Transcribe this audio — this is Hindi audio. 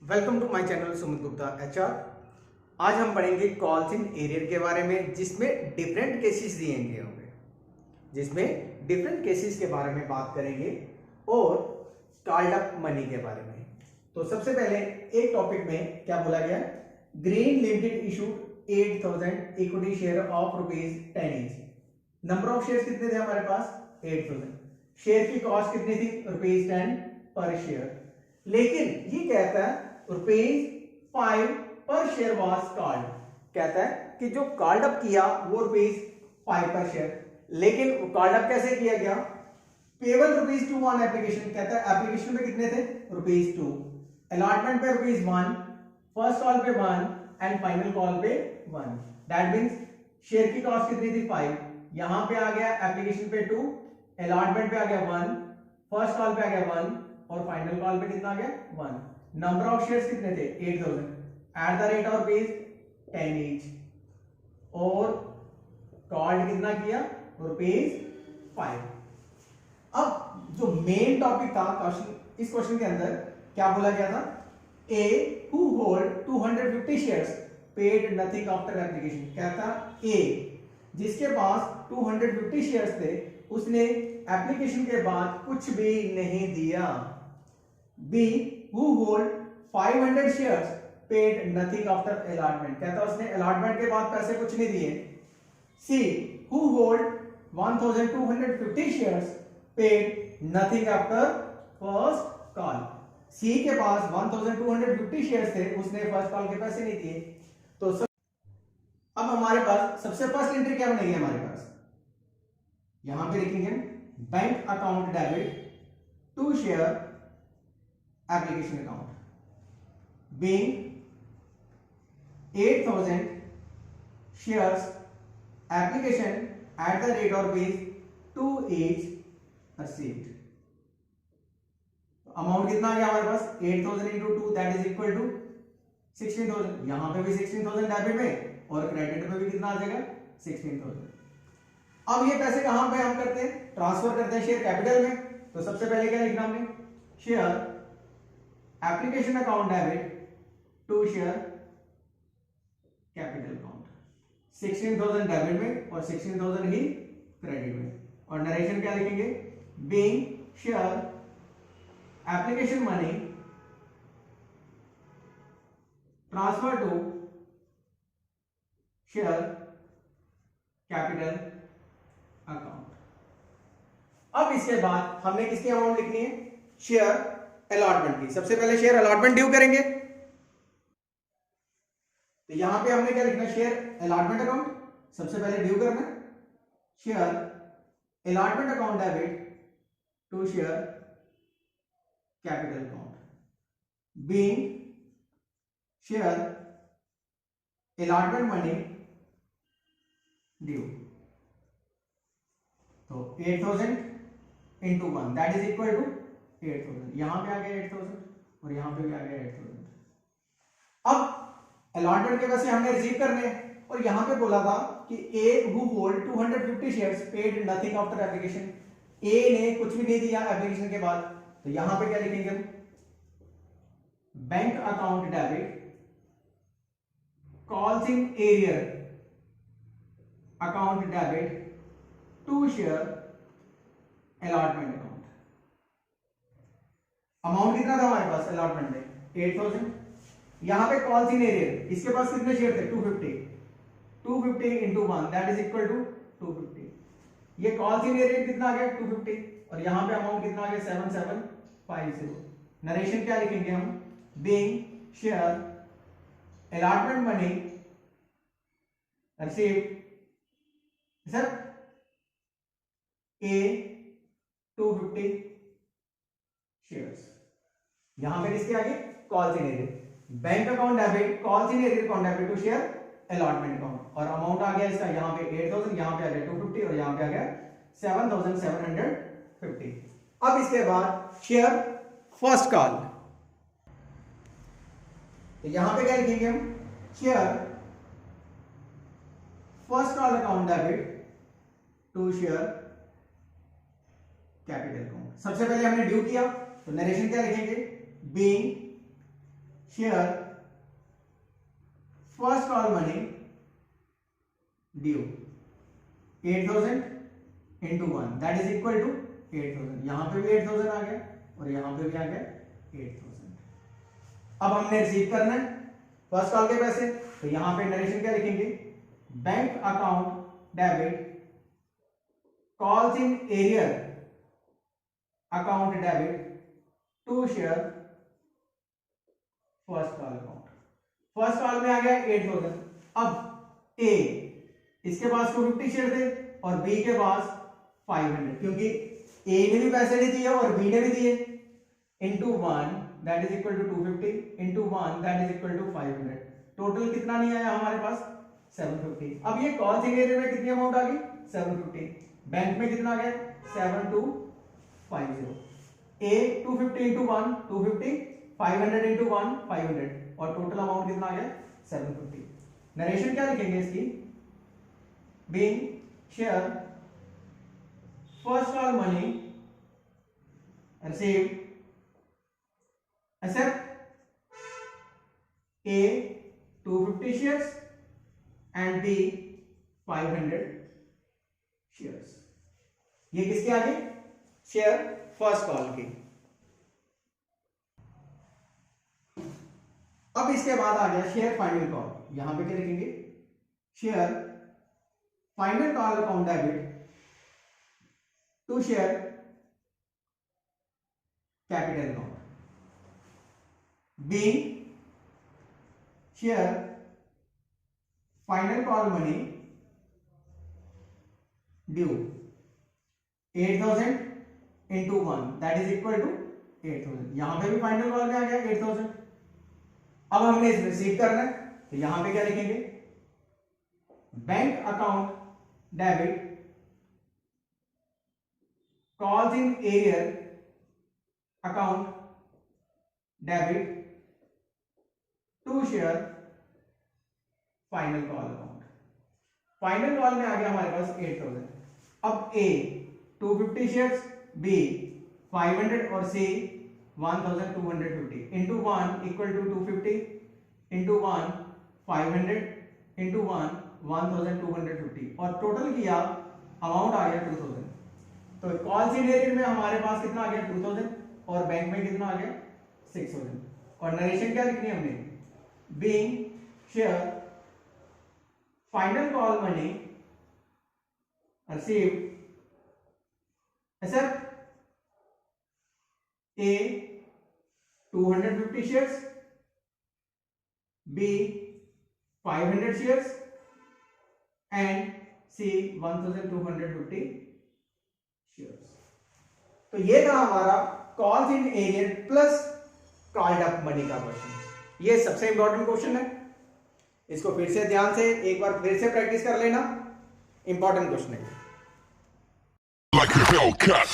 Welcome to my channel Sumit Gupta HR. आज हम पढ़ेंगे कॉल्स इन एरियर के बारे में, जिसमें डिफरेंट केसेस दिए होंगे, के बारे में बात करेंगे और कॉल्ड अप मनी के बारे में। तो सबसे पहले एक टॉपिक में क्या बोला गया, green limited issued 8000 equity share of ₹10 each. Number of shares कितने थे हमारे पास 8000। शेयर की कॉस्ट कितनी थी ₹10 पर शेयर। लेकिन ये कहता है ₹5 पर शेयर वाज कॉल्ड, कहता है कि जो कॉल्ड अप किया वो ₹5 पर शेयर। लेकिन कॉल्ड अप कैसे किया गया, पेबल ₹2 ऑन एप्लीकेशन, कहता है एप्लीकेशन में कितने थे ₹2, अलॉटमेंट पे ₹1, फर्स्ट कॉल पे 1 एंड फाइनल कॉल पे 1। दैट मींस शेयर की कॉस्ट कितनी थी 5, यहां पे आ गया एप्लीकेशन पे 2, अलॉटमेंट पे आ गया 1, फर्स्ट कॉल पे आ गया 1 और फाइनल कॉल पे कितना आ गया 1। नंबर ऑफ शेयर्स कितने थे 8000 at the rate of ₹10 each और कॉल्ड कितना किया ₹5। अब जो मेन टॉपिक था क्वेश्चन, इस क्वेश्चन के अंदर क्या बोला गया था, A who hold 250 shares paid nothing after application. कहता ए जिसके पास 250 शेयर्स थे उसने एप्लीकेशन के बाद कुछ भी नहीं दिया। B who hold 500 shares paid nothing after allotment, कहता उसने अलॉटमेंट के बाद पैसे कुछ नहीं दिए। C who hold 1250 shares paid nothing after first call, C के पास 1250 शेयर्स थे, उसने फर्स्ट कॉल के पैसे नहीं दिए। तो अब हमारे पास सबसे फर्स्ट एंट्री क्या बनेगी, हमारे पास यहां पे लिखेंगे bank account debit to share application account being 8000 shares application at the rate of ₹2 each received। Amount कितना आ गया हमारे पास 8000 into 2 that is equal to 16000। यहां पे भी 16000 डेबिट में और क्रेडिट में भी कितना आ जाएगा 16000। अब ये पैसे कहां पे हम करते हैं, ट्रांसफर करते हैं शेयर कैपिटल में। तो सबसे पहले क्या लिखना हमने, share application account debit to share capital account, 16000 debit में और 16000 ही क्रेडिट में। और नरेशन क्या लिखेंगे, being share application money transfer to share capital account. अब इसके बाद हमने किसकी अमाउंट लिखनी है, शेयर अलॉटमेंट की। सबसे पहले शेयर अलॉटमेंट ड्यू करेंगे, तो यहां पे हमने क्या लिखना है, शेयर अलॉटमेंट अकाउंट सबसे पहले ड्यू करना है, share allotment account debit to share capital account being share allotment money due. तो 8000 into 1 that is equal to 8000। यहां पे आ गया 8000 और यहां पे भी आ गया 8000। अब अलॉटमेंट के पैसे हमने रिसीव करने हैं और यहां पे बोला था कि A who hold 250 shares paid nothing after application, A ने कुछ भी नहीं दिया एप्लीकेशन के बाद। तो यहां पे क्या लिखेंगे हम, bank account debit calls in arrear account debit to share allotment account. Amount कितना था हमारे पास अलॉटमेंट में 8000, यहां पे कॉल्स इन एरियर, इसके पास कितने शेयर थे 250 into 1 that is equal to 250। ये कॉल्स इन एरियर कितना आ गया 250 और यहां पे अमाउंट कितना आ गया 7750। नरेशन क्या लिखेंगे हम, being share allotment money received sir A 250 shares. यहां पे किसके आगे calls in arrear, bank account debit calls in arrear account debit to share allotment account और अमाउंट आ गया इसका यहां पे 8000, यहां पे आ गया 250 और यहां पे आ गया 7750। अब इसके बाद शेयर फर्स्ट कॉल, तो यहां पे क्या लिखेंगे हम, share first call account debit to share capital account. सबसे पहले हमने ड्यू किया तो नरेशन क्या लिखेंगे, being share first call money due 8,000 into 1 that is equal to 8,000। यहां पे भी 8,000 आ गया और यहां पे भी आ गया 8,000। अब हमने रिसीव करना है फर्स्ट कॉल के पैसे, तो यहां पे नरेशन क्या लिखेंगे, bank account debit calls in arrear account debit to share first call account. First call में आ गया 8,000। अब ए इसके पास 250 शेयर थे और बी के पास 500, क्योंकि ए ने भी पैसे नहीं दिए और बी ने भी दिए, into 1 that is equal to 250 into 1 that is equal to 500। Total कितना नहीं आया हमारे पास 750। अब ये कॉल सिग्नेचर में कितनी अमाउंट आ गई 750, बैंक में कितना आ गया 7250। ए 250 इंटू 1 250, 500 इंटू 1 500 और टोटल अमाउंट कितना आ गया 750। नरेशन क्या लिखेंगे इसकी, being share first call money received except A 250 shares and B 500 shares। ये किसके आगे, शेयर फर्स्ट कॉल की। अब इसके बाद आ गया शेयर फाइनल कॉल। यहां पे क्या लिखेंगे, share final call account debit to share capital account being share final call money due 8,000 into 1 that is equal to 8,000। यहां पे भी फाइनल कॉल में आ गया 8,000। अब हमने इसे रिसीव करना है, तो यहां पे क्या लिखेंगे, bank account debit calls in arrear account debit to share final call account. Final call में आ गया हमारे पास 8,000। अब ए 250 शेयर्स, बी 500 और C 1,250 into 1 equal to 250 into 1 500 into 1 1,250 और टोटल किया अमाउंट आ गया 2,000। तो कॉल सिग्नेचर में हमारे पास कितना आ गया 2,000 और बैंक में कितना आ गया 6,000। और नरेशन क्या लिखनी है हमने, being share final call money received except A 250 shares, B 500 shares and C 1,250 shares। तो ये था हमारा calls in arrear plus called up money का क्वेश्चन। ये सबसे इंपॉर्टेंट क्वेश्चन है, इसको फिर से ध्यान से एक बार फिर से प्रैक्टिस कर लेना, इंपॉर्टेंट क्वेश्चन है। Like a Hellcat।